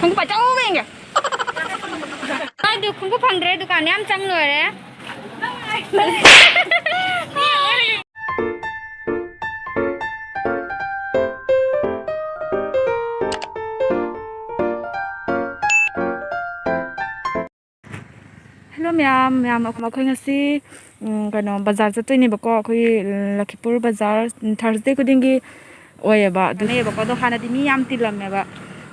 khung phải cháu về kìa ai được không có phần đấy được cả em trăm người đấy Hello ma'am akhoi ngasi kano bazar jatoi ni bako akhoi Lakhipur bazar Thursday kudingi oyeba dune bako do khana di mi yam tilam meba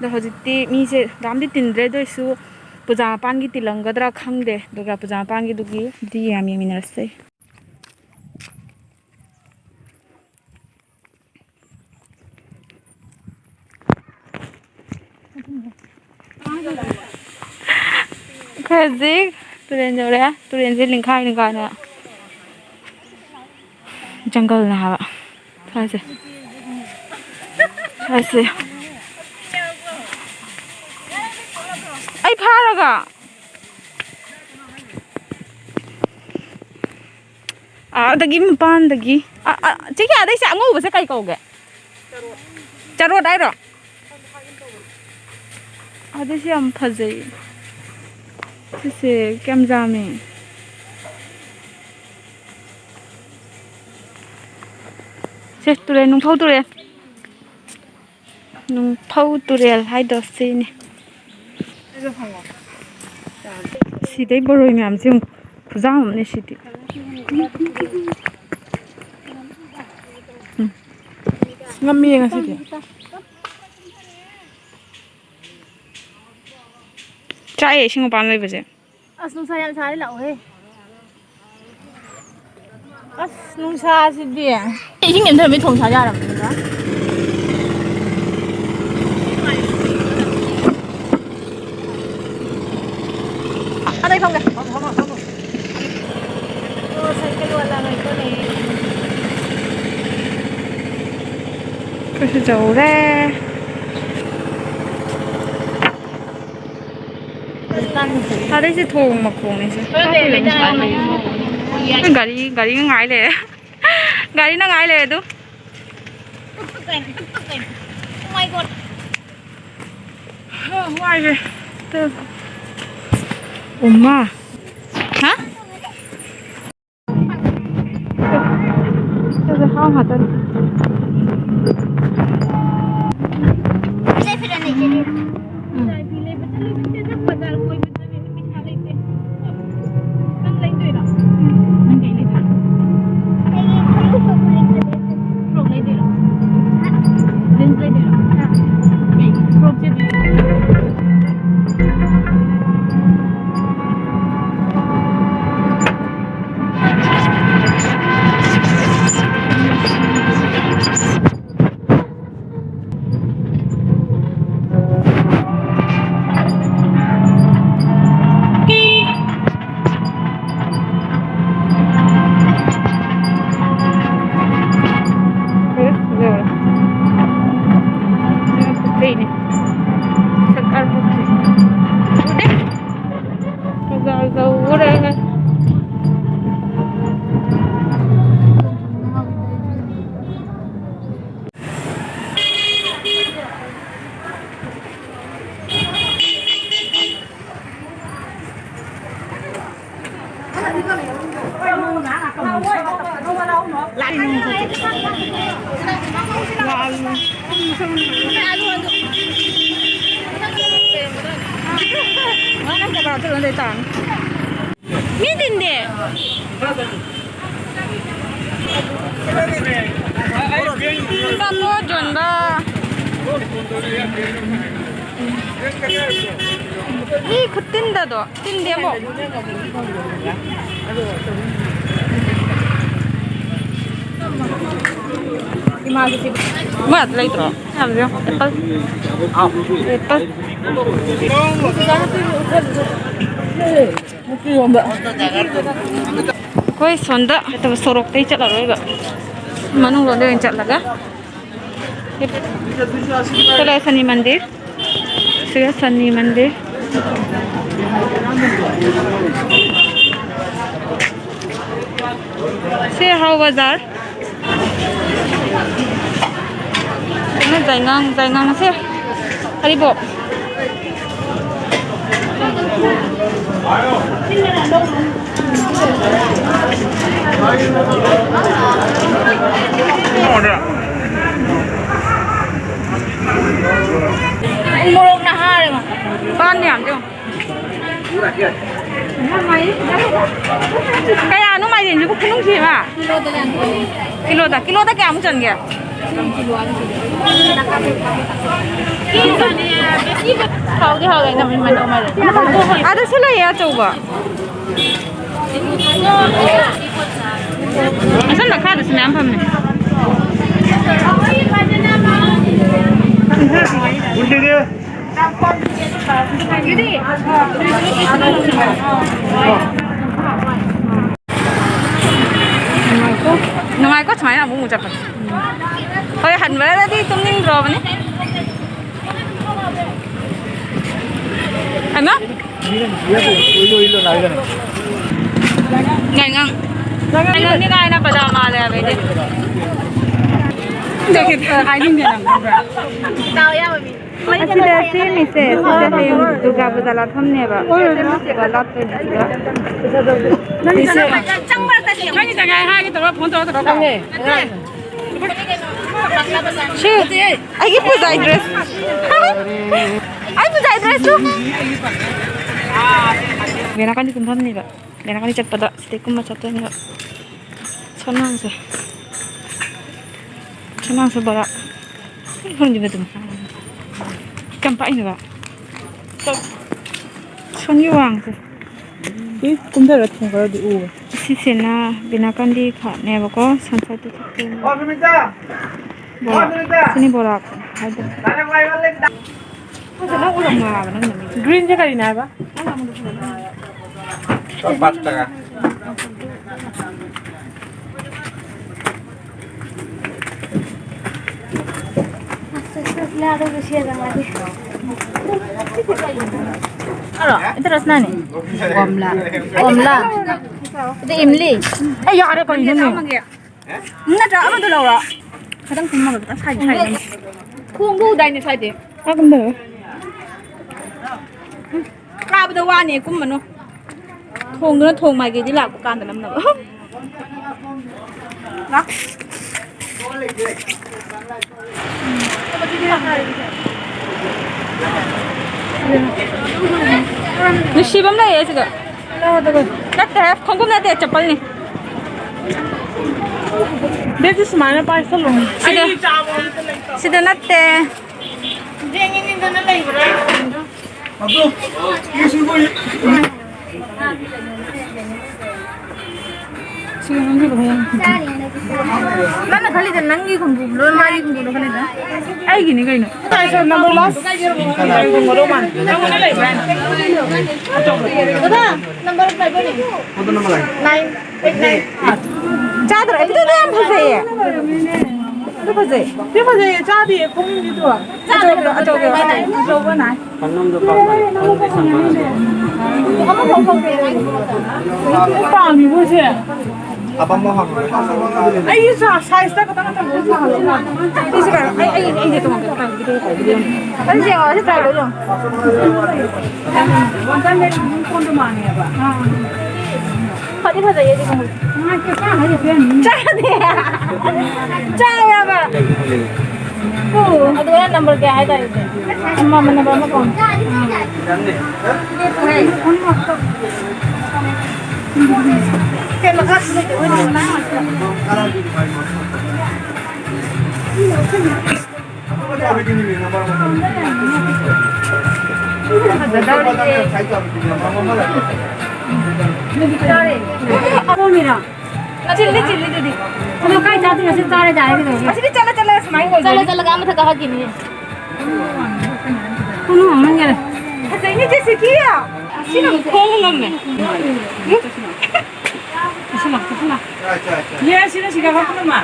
do hojiti mi se gam di tindre do isu puja pan gi tilangadra khangde duga puja pan gi dugi di yam yaminarse Kazik tulen jore tulen je lingkai na jungle na haba thase ai pharaga dagi mapan dagi che kya dai sa ngo ba se kai ko ge charot dai ro ade se am phajai se kem jame se tulen nung phau tulen hai do se ni si dai boroi myam jing phujam ne si ti ngami nga si ti chai sing pan lai baje as nung sa yan sa lau he as nung sa si di sing nem thai mai thong sa ja ram da đây không kìa cycle wala người ko ni 그래서 저래 다들 이제 통 막고 오네지 가리 ngái lệ ga리 nó ngái lệ tu oh my god ngoài kìa từ 엄마 hả这是好好的미딘데 뭐 준다 이 그땐다도 뛴데 뭐 Buat lah itu. Ambil apple. Koi sonda itu sorok teh cat lalu juga. Mana lo deh cat laga? Kalau seni mandir, sudah seni mandir. Saya how bazar. Ini jangan sih. Hari bob. Murok na hari mà. Con nhảm chưa? Cái à nó mày thì cũng không gì mà. Kilo ta kém chân kìa. Hầu cái này mình đâu mà được. À đó sẽ là ya châu ba. À sao là khác được xem phẩm này. Nungai ko chmai na bu mu chapa. Hoy han ba di tum ning ro ba ni. Ana? Ngai ngang. Ngai ngang ni ngai na pada ma le ba di. Jadi ai ning na. Tao ya mà mình. Asida si mi se sida he duga budala thamne ba. Ba lot pe ni ga. Chẳng bao giờ thì Cái này hai cái tao phun tao không nghe. Shit, I give you the address. I put the address too. Benakan di kumpan nih, Pak. Benakan di chat pada setiap macam tu ni, Pak. Senang sih. Senang sih, Pak. Ini juga tu. Kampak ini, Pak. Sonyi wang sih. 이 꿈대로 같은 거 어디 우. 시세나 benakan di kha ne ba ko sansa tu tu. Minta. Sini borak. Ada. Tanang mai wale. Ada nak ulang ma ba nang ni. 그린 색깔이 나봐. Empat setengah. Itu rasanya nih. Omla. Itu imli. Ya ada kau ini ni. Nggak ada apa tu lah. Kadang cuma kita sai. Kung bu dai ni sai de. Aku dah. Kau pada wani aku mana? Thong mai cái gì là cũng can được lắm đâu. Đó. Ni shibam na ye siga. Natte khongkum natte chappal ni. 내지 스마일 파이सल 롱. Sida natte. Mana kali dan nangi kumbu, lo mari kumbu lo kali dah. Ai gini kaino. 파이सल 넘버 라스. 공으로만. Udah, nomor berapa ni? Foto nomor lagi. 989. Chadar itu tu yang phase ya. Tu phase. 피부제 짜디 공인지 좋아. Coba naik. 빵이 뭐지? Abang mohon. 아이 사 사이즈가 같은 거 못 사. Ini sekarang, ini tu mungkin kan gitu gitu. Kan siapa sih tadi dulu? 원단 내리 폰도 많이 해 봐. Kau di ya di kumbu. Caya dia. Caya apa? Itu kan nomor dia ada itu. Amma mana berapa kon? Terima kasih. Chilli didi. Kalau kau jatuh masih cari jalan gitu. Masih cala semai kau. Cala kamu tak kau gini. Kuno aman ya. Ada ini je kia. Sini kong ngamne. 얘 신은 시간 바꾸는마.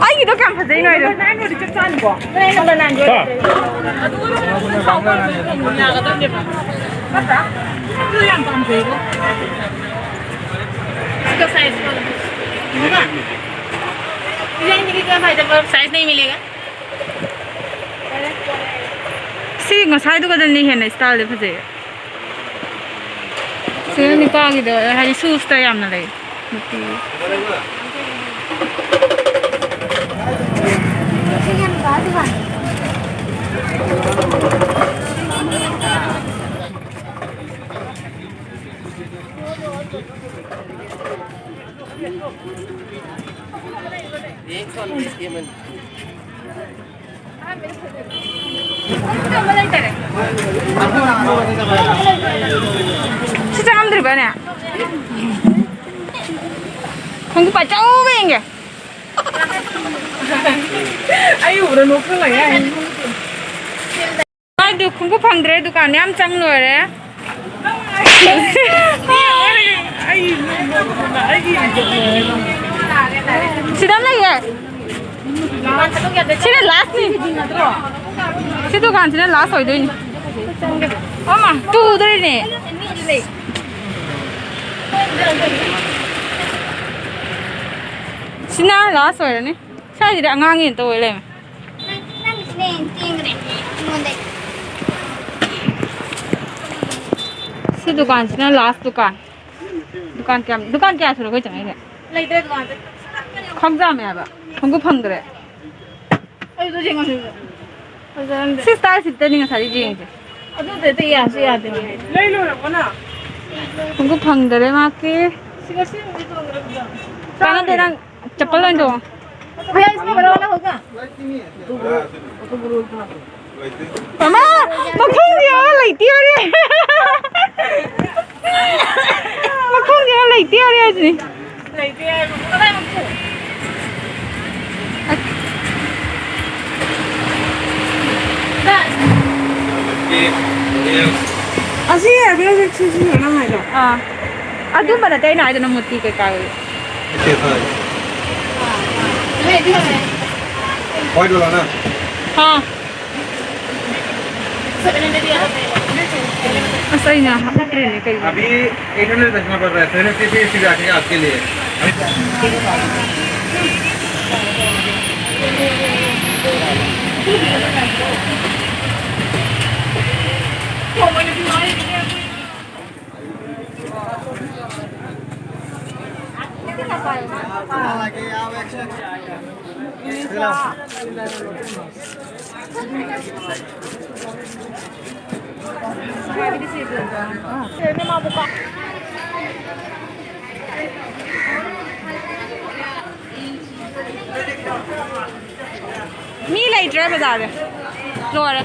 Ai itu kan phase ini itu. 나는 어디 좀 짜는 거. Kalau nanti. Itu yang tampe itu. इसका size होगा design की क्या फायदा पर size नहीं मिलेगा Si ngasai tu kadang ni henna style phase. ꯁꯤꯅ ꯅꯨꯄꯥꯒꯤꯗꯣ ꯍꯥꯏꯗꯤ ꯁꯨꯁꯇ ꯌꯥꯝꯅ ꯂꯩ ꯅꯨꯄꯤ 진짜 사람들이 많아. 공부 빠져오게 게. Ay, udah nukul lah ya. 아이도 공부 방들에 두kaan ям chang loi re. Sidam lagi ya. Sini last nih. Si dukaan sini last hoy doi ni. Oma, tu uधर ही नहीं. Sina last hoy ni. Saya tidak ngangin tu boleh. Si dukaan sini last dukaan. Dukaan क्या शुरू कोई चंगे थे. Later dukaan te. खमजा में अब. हमको फंग रहे. Ay, to jingo jingo. Ajan de. Si style सिद्ध नहीं है सारी चीजें. Adu de te ya se ya de. Lay lo na na. हमको फंग रहे माँ के. Siga se mu to ngara. काना तेरा चप्पल ले दो. भैया इसमें बड़ा वाला होगा मामा मखूंग दिया लेती हो रही है मखूंग दिया लेती हो रही है जी लेते हैं पता है मुझको Así es, veo que sí, sí, no me lo. हाँ अदू बना तेरे नाइट ना मुट्ठी के कागज नहीं दिया है $5 ना हाँ सबने दे दिया सही ना हम ट्रेन कई अभी 800 चश्मा पड़ रहा है 750 सीधा आके आपके लिए मी लाइट रहा बाजार लो आ रहा